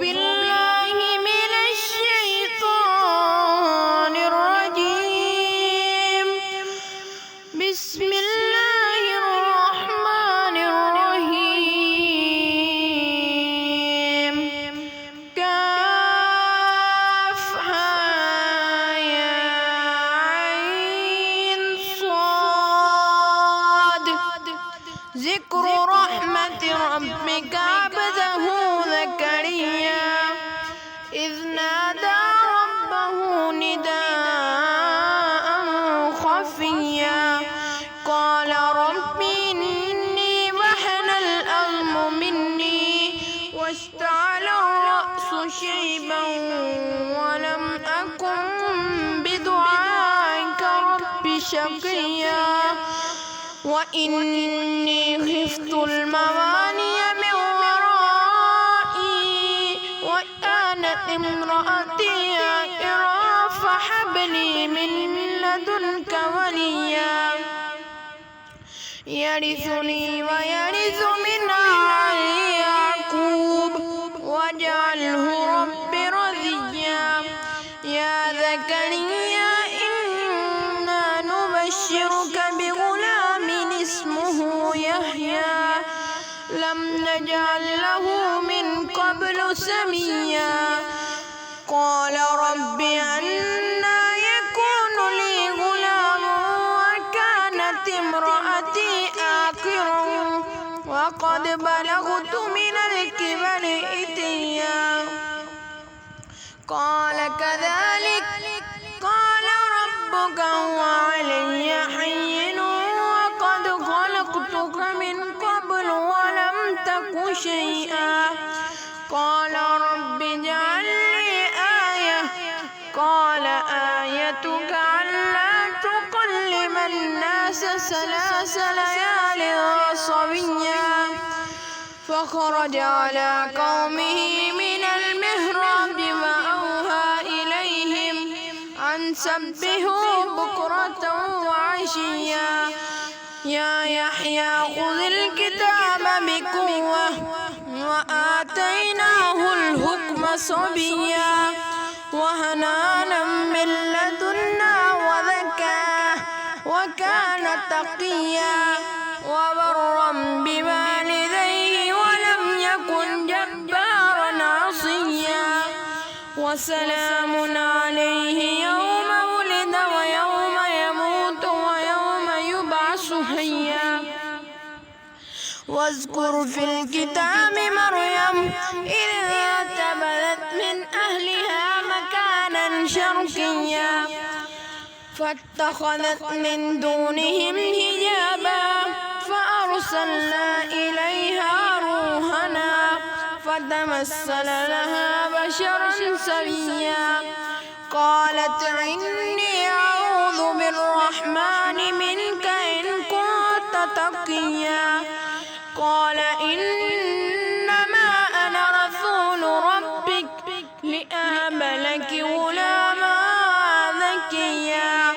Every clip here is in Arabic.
بالله من الشيطان الرجيم. بسم الله الرحمن الرحيم. كافها يا عين صاد. ذكر رحمة ربك عبده زكريا إذ نادى ربه نداء خفيا قال رب إني وهن العظم مني واشتعل الرأس شيبا ولم أكن بدعائك رب شقيا وإني خفت الموالي من ورائي وكانت امرأتي عاقرا فهب لي من لدنك وليا يرثني ويرث من آل يعقوب واجعله رب رضيا. يا زكريا إنا نبشرك بغلام اسمه يحيى لم نجعل له من قبل سميا قال رب أنى يكون لي غلام وكانت امرأتي عاقرا وقد بلغت من الكبر عتيا قال كذلك قال ربك هو علي حين وقد خلقتك من قبل ولم تك شيئا قال رب اجعل لي آية قال آيتك ألا تكلم الناس 3 ليال صويا فخرج على قومه من المهراب وأوحى إليهم أن سبحوا بكرة وعشيا يا يحيى خذ الكتاب بقوة وآتيناه الحكم صبيا وحنانا من لدنا وزكاة وكان تقيا وبرا بوالديه ولم يكن جبارا عصيا وسلام عليه يوم ولد ويوم يموت ويوم يبعث حيا واذكر في الكتاب مريم إذ انتبذت من أهلها مكانا شرقيا فاتخذت من دونهم حجابا فأرسلنا إليها روحنا فتمثل لها بشرا سويا قالت إني أعوذ بالرحمن منك إن كنت تقيا قال إنما أنا رسول ربك لأهب لك غلاما زكيا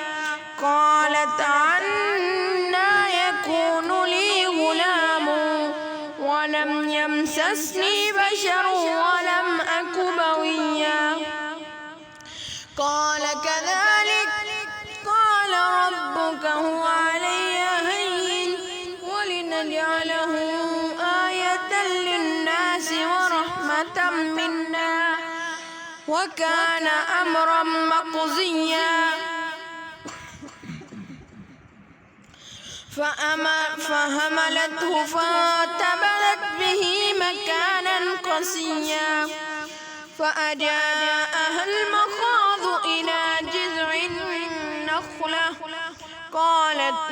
قالت أنى يكون لي غلام ولم يمسسني بشر ولم أك بغيا قال كذلك قال ربك هو علي هين ولنجعله آية للناس ورحمة منا وكان أمرا مقضيا فحملته فانتبذت به مكانا قصيا فأجاءها المخاض إلى جذع النخلة قالت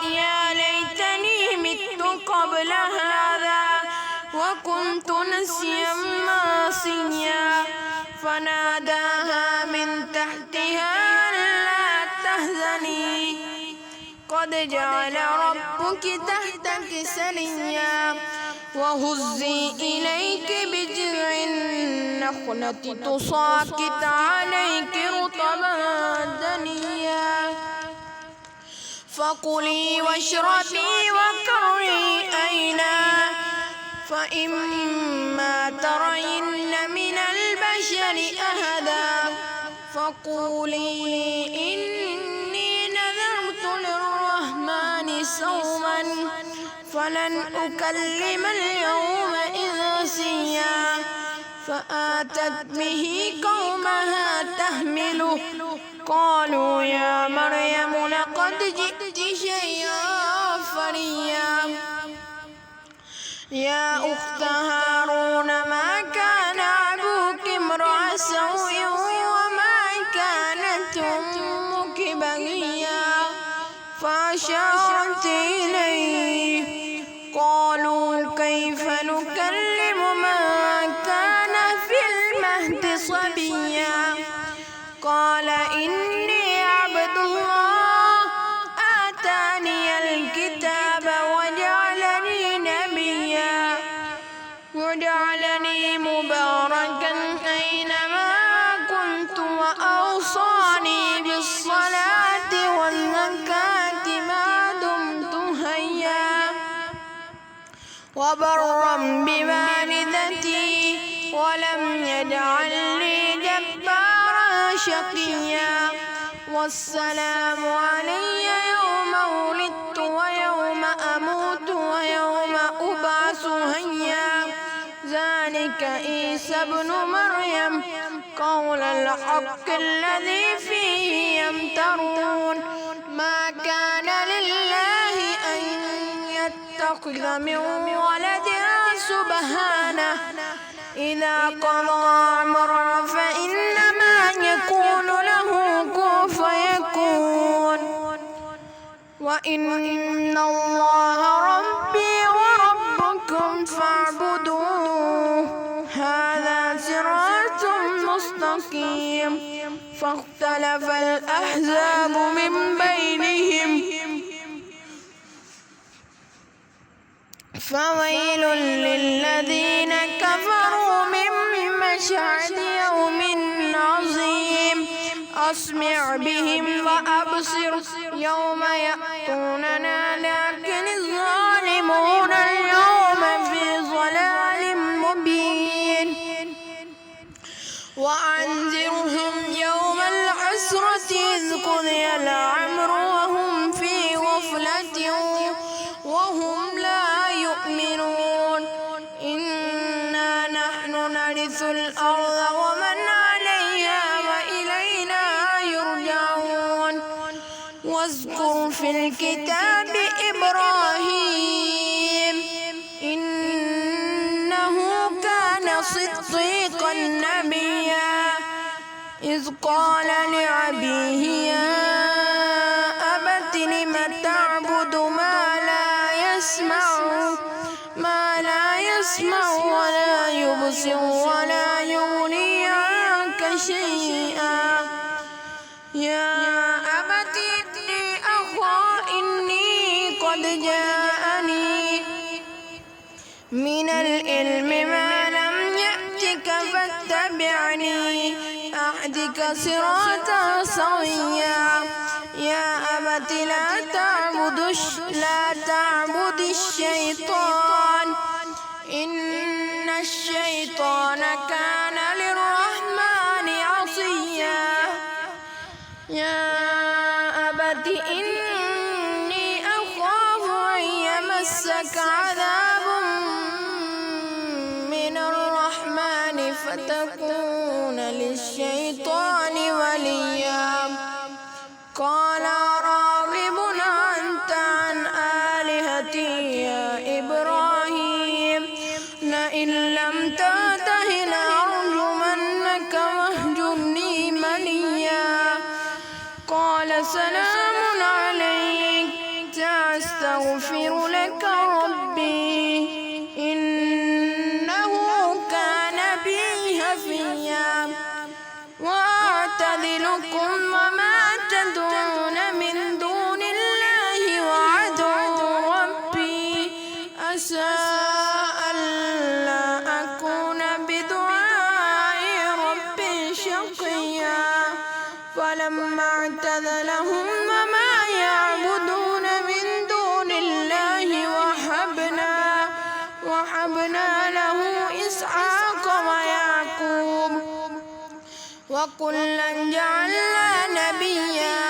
يا ليتني مت قبل هذا وكنت نسيا منسيا فناداها من تحتها ألا تحزني قد جعل ربك تحتك سريا وهزي إليك بجذع النخلة تساقط عليك رطبا جنيا فكلي واشربي وقري عينا فإما ترين من البشر أحدا فقولي إني نذرت للرحمن صوما فلن أكلم اليوم إنسيا فآتت به قومها تحمله قالوا يا مريم لقد جئت شيئا فريا يا أخت هارون ما كان أبوك امرأ سوء وما كانت أمك بغيا فأشارت إليه قالوا كيف نكلم من كان في المهد صبيا قال إني عبد الله آتاني الكتاب وجعلني مباركا أينما كنت وأوصاني بالصلاة والزكاة ما دمت حيا وبرا بوالدتي ولم يجعلني جبارا شقيا والسلام علي يوم ولدت ويوم أموت ويوم أبعث حيا ذلك عيسى ابن مريم قول الحق الذي فيه يمترون ما كان لله أن يتخذ من ولد سبحانه إذا قضى أمرا فإنما يكون له كن فيكون وإن الله ربي وربكم فاعبدوه هذا صراط مستقيم فاختلف الأحزاب من بينهم فويل للذين كفروا من مشهد يوم عظيم أسمع بهم وأبصر يوم يأتوننا لكن الظالمون اليوم في ضلال مبين وأنذرهم يوم الحسرة إذ قضي الأمر وهم في غفلة وهم لا يؤمنون إنا نحن نرث الأرض ومن عليها وإلينا يرجعون واذكر في الكتاب إبراهيم إنه كان صديقا نبيا إذ قال لأبيه يا أبت لم تعبد ما لا يسمع ولا يبصر ولا يغني عنك شيئا يا أبت إني قد جاءني من العلم ما لم يأتك فاتبعني أهدك صراطا سويا يا أبت لا تعبد الشيطان إن الشيطان كان للرحمن عصيا يا أبت إني أخاف أن يمسك عذاب من الرحمن فتكون للشيطان وليا قال راغب أنت عن آلهتي يا إبراهيم لئن لم تنته لأرجمنك واهجرني مليا قال سلام عليك سأستغفر لك ربي إنه كان بي حفيا وأعتزلكم وما تدعون من دون الله وأدعو ربي عسى ألا أكون بدعاء ربي شقيا فلما اعتزلهم وما يعبدون من دون الله وهبنا وكلا جعلنا نبيا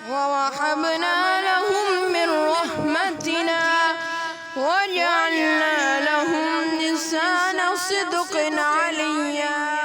ووهبنا لهم من رحمتنا وجعلنا لهم لسان صدق عليا.